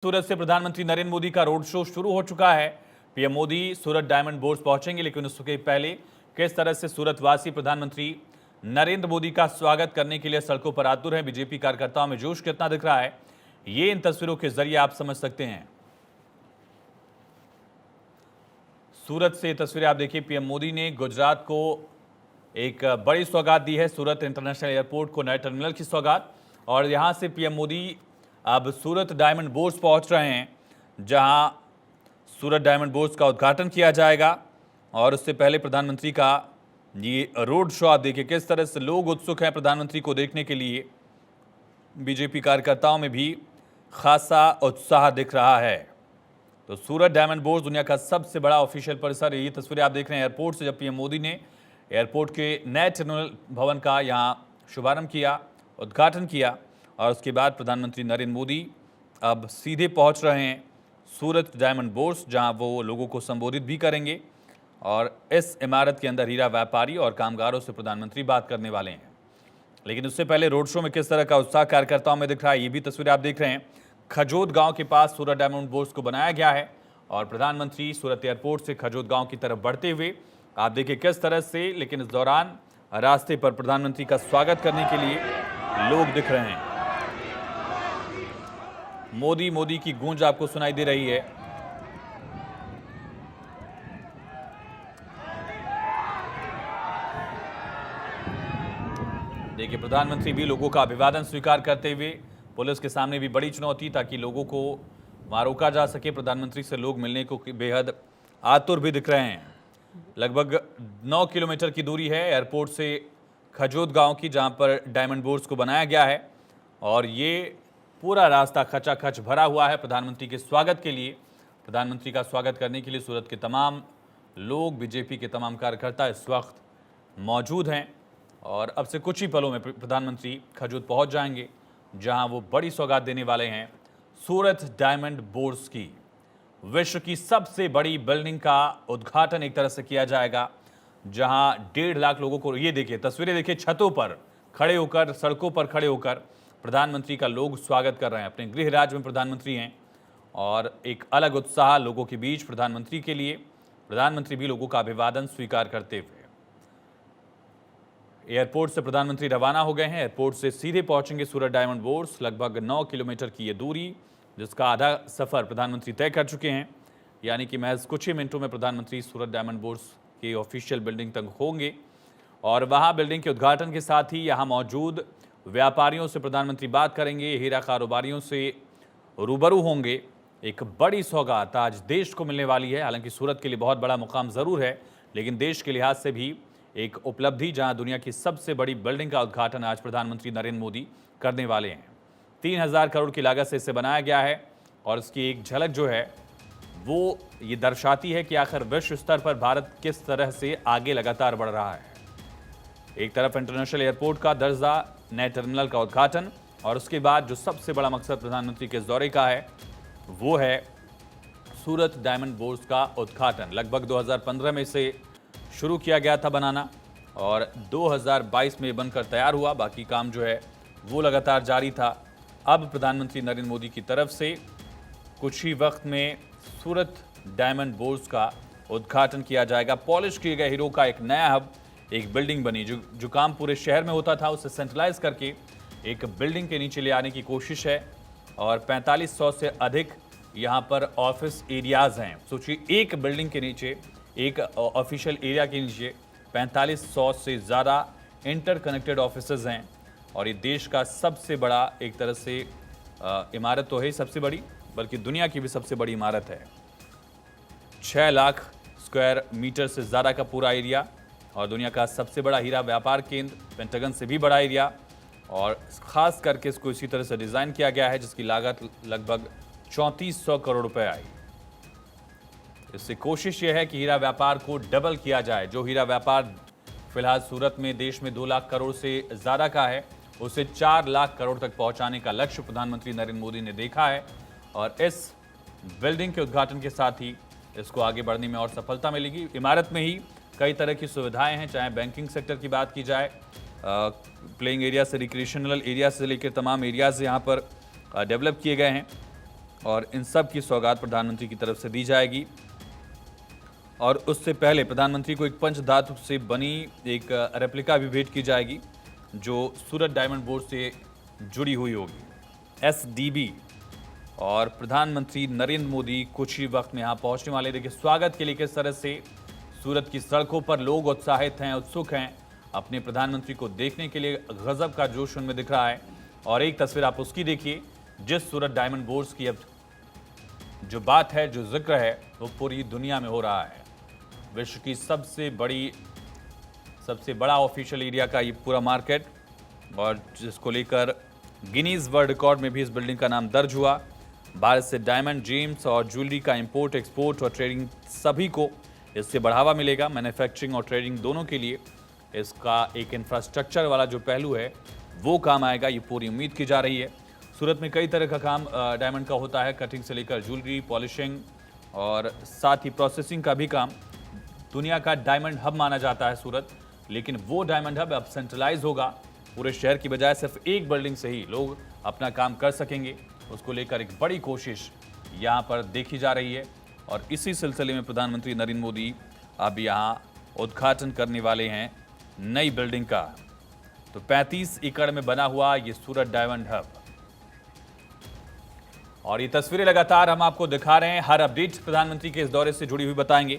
सूरत से प्रधानमंत्री नरेंद्र मोदी का रोड शो शुरू हो चुका है। पीएम मोदी सूरत डायमंड बोर्स पहुंचेंगे, लेकिन उसके पहले किस तरह से सूरतवासी प्रधानमंत्री नरेंद्र मोदी का स्वागत करने के लिए सड़कों पर आतुर हैं। बीजेपी कार्यकर्ताओं में जोश कितना दिख रहा है, ये इन तस्वीरों के जरिए आप समझ सकते हैं। सूरत से तस्वीरें आप देखिए। पीएम मोदी ने गुजरात को एक बड़ी सौगात दी है, सूरत इंटरनेशनल एयरपोर्ट को नए टर्मिनल की सौगात। और यहां से पीएम मोदी अब सूरत डायमंड बोर्स पहुंच रहे हैं, जहां सूरत डायमंड बोर्स का उद्घाटन किया जाएगा। और उससे पहले प्रधानमंत्री का ये रोड शो आप देखिए, किस तरह से लोग उत्सुक हैं प्रधानमंत्री को देखने के लिए। बीजेपी कार्यकर्ताओं में भी खासा उत्साह दिख रहा है। तो सूरत डायमंड बोर्स दुनिया का सबसे बड़ा ऑफिशियल परिसर है। ये तस्वीरें आप देख रहे हैं एयरपोर्ट से, जब पीएम मोदी ने एयरपोर्ट के नए टर्मिनल भवन का यहाँ शुभारंभ किया, उद्घाटन किया। और उसके बाद प्रधानमंत्री नरेंद्र मोदी अब सीधे पहुंच रहे हैं सूरत डायमंड बोर्स, जहां वो लोगों को संबोधित भी करेंगे। और इस इमारत के अंदर हीरा व्यापारी और कामगारों से प्रधानमंत्री बात करने वाले हैं। लेकिन उससे पहले रोड शो में किस तरह का उत्साह कार्यकर्ताओं में दिख रहा है, ये भी तस्वीरें आप देख रहे हैं। खजोद गांव के पास सूरत डायमंड बोर्स को बनाया गया है और प्रधानमंत्री सूरत एयरपोर्ट से खजोद गांव की तरफ बढ़ते हुए आप देखिए किस तरह से, लेकिन इस दौरान रास्ते पर प्रधानमंत्री का स्वागत करने के लिए लोग दिख रहे हैं। मोदी मोदी की गूंज आपको सुनाई दे रही है। देखिए प्रधानमंत्री भी लोगों का अभिवादन स्वीकार करते हुए। पुलिस के सामने भी बड़ी चुनौती, ताकि लोगों को वहां रोका जा सके। प्रधानमंत्री से लोग मिलने को बेहद आतुर भी दिख रहे हैं। लगभग 9 किलोमीटर की दूरी है एयरपोर्ट से खजोद गांव की, जहां पर डायमंड बोर्स को बनाया गया है। और ये पूरा रास्ता खचाखच भरा हुआ है प्रधानमंत्री के स्वागत के लिए। प्रधानमंत्री का स्वागत करने के लिए सूरत के तमाम लोग, बीजेपी के तमाम कार्यकर्ता इस वक्त मौजूद हैं। और अब से कुछ ही पलों में प्रधानमंत्री खजूद पहुंच जाएंगे, जहां वो बड़ी सौगात देने वाले हैं सूरत डायमंड बोर्स की। विश्व की सबसे बड़ी बिल्डिंग का उद्घाटन एक तरह से किया जाएगा, जहां 1.5 लाख लोगों को, ये देखिए तस्वीरें देखिए, छतों पर खड़े होकर, सड़कों पर खड़े होकर प्रधानमंत्री का लोग स्वागत कर रहे हैं। अपने गृह राज्य में प्रधानमंत्री हैं और एक अलग उत्साह लोगों के बीच प्रधानमंत्री के लिए। प्रधानमंत्री भी लोगों का अभिवादन स्वीकार करते हुए एयरपोर्ट से प्रधानमंत्री रवाना हो गए हैं। एयरपोर्ट से सीधे पहुंचेंगे सूरत डायमंड बोर्स। लगभग 9 किलोमीटर की ये दूरी, जिसका आधा सफर प्रधानमंत्री तय कर चुके हैं। यानी कि महज कुछ ही मिनटों में प्रधानमंत्री सूरत डायमंड बोर्स की ऑफिशियल बिल्डिंग तक होंगे। और वहां बिल्डिंग के उद्घाटन के साथ ही यहां मौजूद व्यापारियों से प्रधानमंत्री बात करेंगे, हीरा कारोबारियों से रूबरू होंगे। एक बड़ी सौगात आज देश को मिलने वाली है। हालांकि सूरत के लिए बहुत बड़ा मुकाम ज़रूर है, लेकिन देश के लिहाज से भी एक उपलब्धि, जहां दुनिया की सबसे बड़ी बिल्डिंग का उद्घाटन आज प्रधानमंत्री नरेंद्र मोदी करने वाले हैं। 3000 करोड़ की लागत से इसे बनाया गया है। और इसकी एक झलक जो है वो ये दर्शाती है कि आखिर विश्व स्तर पर भारत किस तरह से आगे लगातार बढ़ रहा है। एक तरफ इंटरनेशनल एयरपोर्ट का दर्जा, नए टर्मिनल का उद्घाटन, और उसके बाद जो सबसे बड़ा मकसद प्रधानमंत्री के इस दौरे का है वो है सूरत डायमंड बोर्स का उद्घाटन। लगभग 2015 में इसे शुरू किया गया था बनाना और 2022 में बनकर तैयार हुआ। बाकी काम जो है वो लगातार जारी था। अब प्रधानमंत्री नरेंद्र मोदी की तरफ से कुछ ही वक्त में सूरत डायमंड बोर्स का उद्घाटन किया जाएगा। पॉलिश किए गए हीरो का एक नया हब, एक बिल्डिंग बनी। जो काम पूरे शहर में होता था उसे सेंट्रलाइज करके एक बिल्डिंग के नीचे ले आने की कोशिश है। और 4500 से अधिक यहाँ पर ऑफिस एरियाज़ हैं। सोचिए, एक बिल्डिंग के नीचे, एक ऑफिशियल एरिया के नीचे 4500 से ज़्यादा इंटरकनेक्टेड ऑफिसेज हैं। और ये देश का सबसे बड़ा, एक तरह से इमारत तो है सबसे बड़ी, बल्कि दुनिया की भी सबसे बड़ी इमारत है। 6 लाख स्क्वायर मीटर से ज़्यादा का पूरा एरिया, और दुनिया का सबसे बड़ा हीरा व्यापार केंद्र, पेंटागन से भी बड़ा एरिया। और ख़ास करके इसको इसी तरह से डिज़ाइन किया गया है, जिसकी लागत लगभग 3400 करोड़ रुपए आई। इससे कोशिश यह है कि हीरा व्यापार को डबल किया जाए। जो हीरा व्यापार फिलहाल सूरत में देश में 2 लाख करोड़ से ज़्यादा का है, उसे 4 लाख करोड़ तक पहुंचाने का लक्ष्य प्रधानमंत्री नरेंद्र मोदी ने देखा है। और इस बिल्डिंग के उद्घाटन के साथ ही इसको आगे बढ़ने में और सफलता मिलेगी। इमारत में ही कई तरह की सुविधाएं हैं, चाहे बैंकिंग सेक्टर की बात की जाए, प्लेइंग एरिया से रिक्रिएशनल एरिया से लेकर तमाम एरियाज यहाँ पर डेवलप किए गए हैं। और इन सब की सौगात प्रधानमंत्री की तरफ से दी जाएगी। और उससे पहले प्रधानमंत्री को एक पंचधातु से बनी एक रेप्लिका भी भेंट की जाएगी जो सूरत डायमंड बोर्ड से जुड़ी हुई होगी, SDB। और प्रधानमंत्री नरेंद्र मोदी कुछ ही वक्त में यहाँ पहुंचने वाले। देखिए स्वागत के लिए किस तरह से सूरत की सड़कों पर लोग उत्साहित हैं, उत्सुक हैं अपने प्रधानमंत्री को देखने के लिए। गजब का जोश उनमें दिख रहा है। और एक तस्वीर आप उसकी देखिए, जिस सूरत डायमंड बोर्ड्स की अब जो बात है, जो जिक्र है, वो पूरी दुनिया में हो रहा है। विश्व की सबसे बड़ा ऑफिशियल एरिया का ये पूरा मार्केट, और जिसको लेकर गिनीज वर्ल्ड रिकॉर्ड में भी इस बिल्डिंग का नाम दर्ज हुआ। भारत से डायमंड, जेम्स और ज्वेलरी का इंपोर्ट, एक्सपोर्ट और ट्रेडिंग सभी को इससे बढ़ावा मिलेगा। मैन्युफैक्चरिंग और ट्रेडिंग दोनों के लिए इसका एक इंफ्रास्ट्रक्चर वाला जो पहलू है वो काम आएगा, ये पूरी उम्मीद की जा रही है। सूरत में कई तरह का काम डायमंड का होता है, कटिंग से लेकर ज्वेलरी, पॉलिशिंग और साथ ही प्रोसेसिंग का भी काम। दुनिया का डायमंड हब माना जाता है सूरत, लेकिन वो डायमंड हब अब सेंट्रलाइज होगा। पूरे शहर की बजाय सिर्फ एक बिल्डिंग से ही लोग अपना काम कर सकेंगे। उसको लेकर एक बड़ी कोशिश यहाँ पर देखी जा रही है। और इसी सिलसिले में प्रधानमंत्री नरेंद्र मोदी अब यहाँ उद्घाटन करने वाले हैं नई बिल्डिंग का। तो 35 एकड़ में बना हुआ ये सूरत डायमंड हब, और ये तस्वीरें लगातार हम आपको दिखा रहे हैं। हर अपडेट प्रधानमंत्री के इस दौरे से जुड़ी हुई बताएंगे।